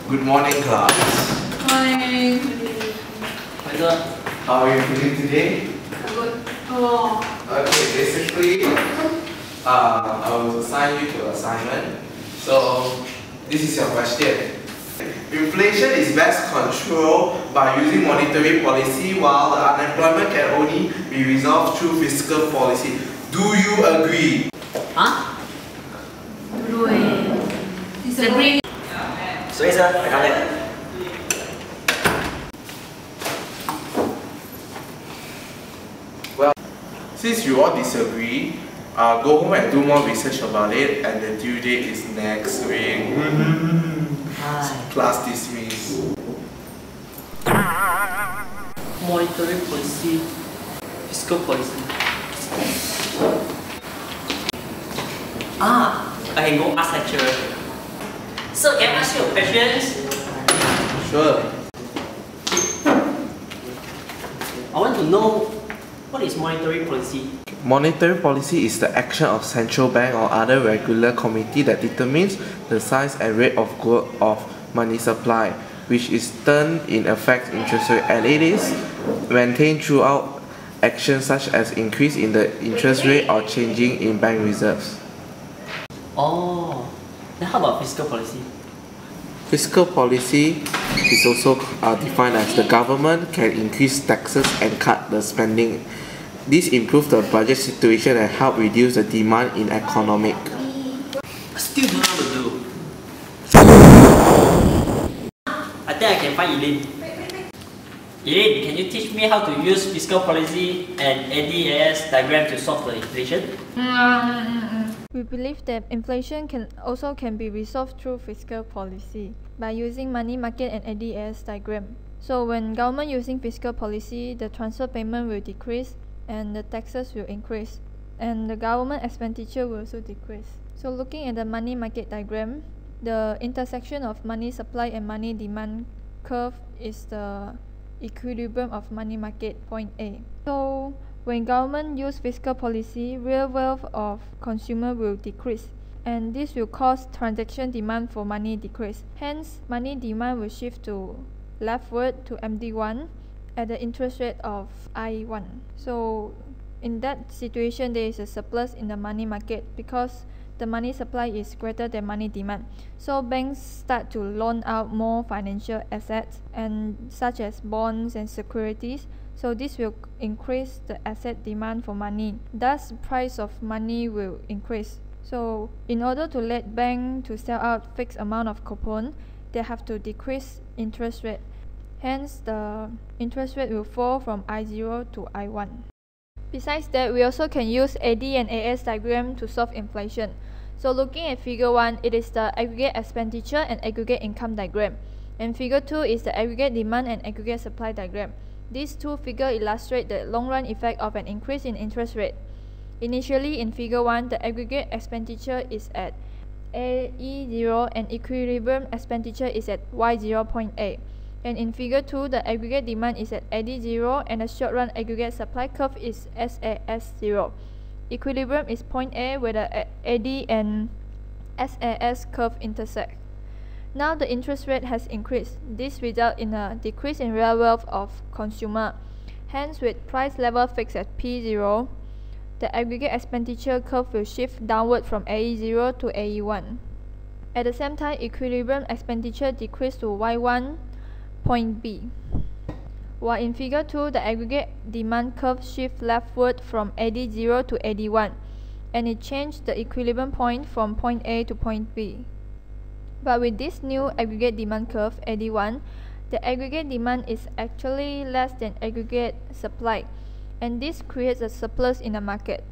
Good morning, class. Morning. How are you feeling today? Good. Oh. Okay, basically, I will assign you to assignment. So, this is your question. Inflation is best controlled by using monetary policy, while the unemployment can only be resolved through fiscal policy. Do you agree? Huh? Disagree. Sorry sir, I got it. Well, since you all disagree, go home and do more research about it, and the due date is next week. Class dismissed. Monetary policy, fiscal policy. I can go ask lecturer. So can I ask you questions? Sure. I want to know what is monetary policy. Monetary policy is the action of central bank or other regular committee that determines the size and rate of growth of money supply, which is turn in effect interest rate, and it is maintained throughout actions such as increase in the interest rate or changing in bank reserves. Oh, then how about fiscal policy? Fiscal policy is also defined as the government can increase taxes and cut the spending. This improves the budget situation and help reduce the demand in economic. I still don't know how to do. I think I can find Eileen. Eileen, can you teach me how to use fiscal policy and ADAS diagram to solve the inflation? We believe that inflation can be resolved through fiscal policy by using money market and ADAS diagram. So when government using fiscal policy, the transfer payment will decrease and the taxes will increase, and the government expenditure will also decrease. So looking at the money market diagram, the intersection of money supply and money demand curve is the equilibrium of money market, point A. So when government use fiscal policy, real wealth of consumer will decrease, and this will cause transaction demand for money decrease. Hence, money demand will shift to leftward to MD1 at the interest rate of I1. So in that situation, there is a surplus in the money market because the money supply is greater than money demand. So banks start to loan out more financial assets, and such as bonds and securities. So this will increase the asset demand for money. Thus, price of money will increase. So in order to let bank to sell out fixed amount of coupon, they have to decrease interest rate. Hence, the interest rate will fall from I0 to I1. Besides that, we also can use AD and AS diagram to solve inflation. So looking at figure 1, it is the aggregate expenditure and aggregate income diagram. And figure 2 is the aggregate demand and aggregate supply diagram. These two figures illustrate the long-run effect of an increase in interest rate. Initially, in figure 1, the aggregate expenditure is at AE0 and equilibrium expenditure is at Y0 point A. And in figure 2, the aggregate demand is at AD0 and the short-run aggregate supply curve is SAS0. Equilibrium is point A where the AD and SAS curve intersect. Now the interest rate has increased. This results in a decrease in real wealth of consumer. Hence, with price level fixed at P0, the aggregate expenditure curve will shift downward from AE0 to AE1. At the same time, equilibrium expenditure decreased to Y1 point B. While in figure 2, the aggregate demand curve shifts leftward from AD0 to AD1, and it changed the equilibrium point from point A to point B. But with this new aggregate demand curve, AD1, the aggregate demand is actually less than aggregate supply, and this creates a surplus in the market.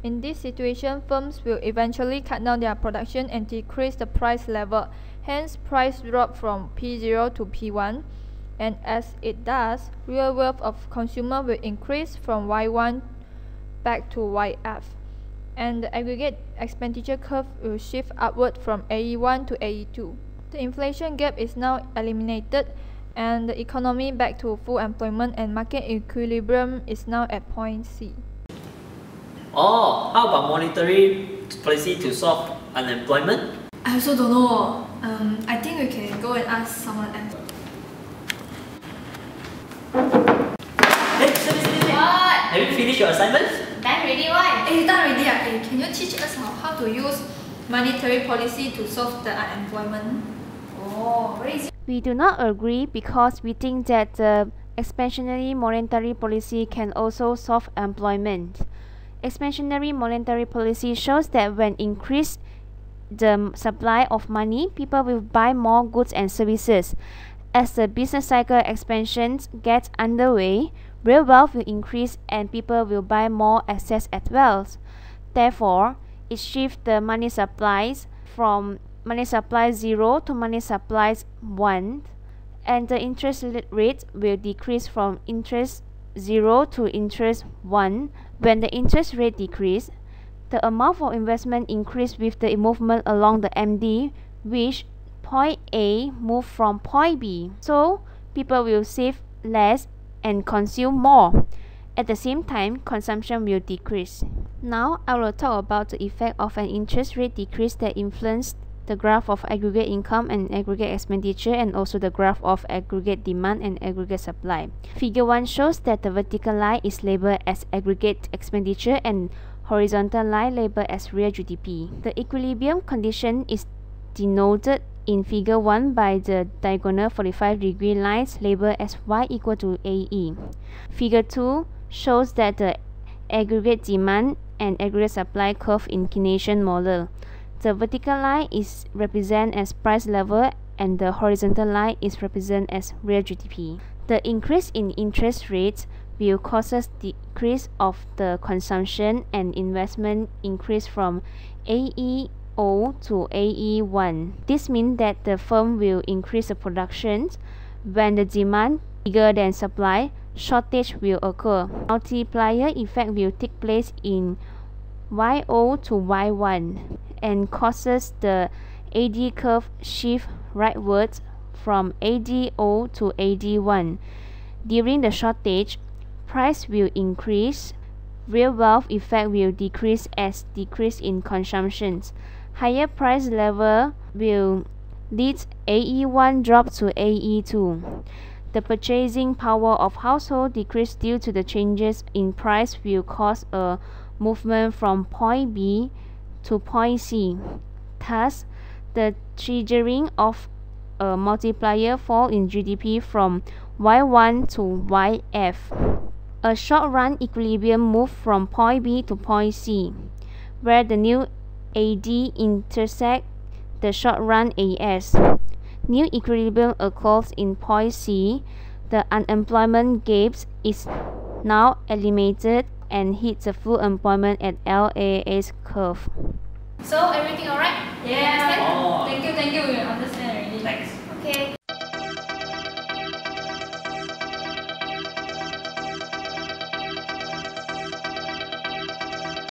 In this situation, firms will eventually cut down their production and decrease the price level. Hence, price drop from P0 to P1, and as it does, real wealth of consumer will increase from Y1 back to YF, and the aggregate expenditure curve will shift upward from AE1 to AE2. The inflation gap is now eliminated, and the economy back to full employment, and market equilibrium is now at point C. Oh, how about monetary policy to solve unemployment? I also don't know. I think we can go and ask someone else. What? Have you finished your assignments? Done already, why? Done already. Can you teach us how to use monetary policy to solve the unemployment? Oh, where is it? We do not agree because we think that the expansionary monetary policy can also solve employment. Expansionary monetary policy shows that when increased the supply of money, people will buy more goods and services. As the business cycle expansion gets underway, real wealth will increase and people will buy more assets as well. Therefore, it shifts the money supplies from money supply 0 to money supplies 1, and the interest rate will decrease from interest 0 to interest 1. When the interest rate decreases, the amount for investment increase with the movement along the MD, which point A move from point B. So people will save less and consume more. At the same time, consumption will decrease. Now I will talk about the effect of an interest rate decrease that influences the graph of aggregate income and aggregate expenditure, and also the graph of aggregate demand and aggregate supply. Figure 1 shows that the vertical line is labeled as aggregate expenditure and horizontal line labeled as real GDP. The equilibrium condition is denoted in figure 1 by the diagonal 45-degree lines labeled as y equal to AE. Figure 2 shows that the aggregate demand and aggregate supply curve inclination model. The vertical line is represented as price level and the horizontal line is represented as real GDP. The increase in interest rates will cause a decrease of the consumption and investment increase from AE0 to AE1. This means that the firm will increase the production. When the demand bigger than supply, shortage will occur. Multiplier effect will take place in Y0 to Y1 and causes the AD curve shift rightwards from AD0 to AD1. During the shortage, price will increase. Real wealth effect will decrease as decrease in consumption. Higher price level will lead AE1 drop to AE2. The purchasing power of household decrease due to the changes in price will cause a movement from point B to point C. Thus, the triggering of a multiplier fall in GDP from Y1 to YF. A short-run equilibrium move from point B to point C, where the new AD intersect the short-run AS. New equilibrium occurs in point C. The unemployment gap is now eliminated and hits the full employment at LAS curve. So everything alright? Yeah. Oh. Thank you. We understand already. Thanks. Okay.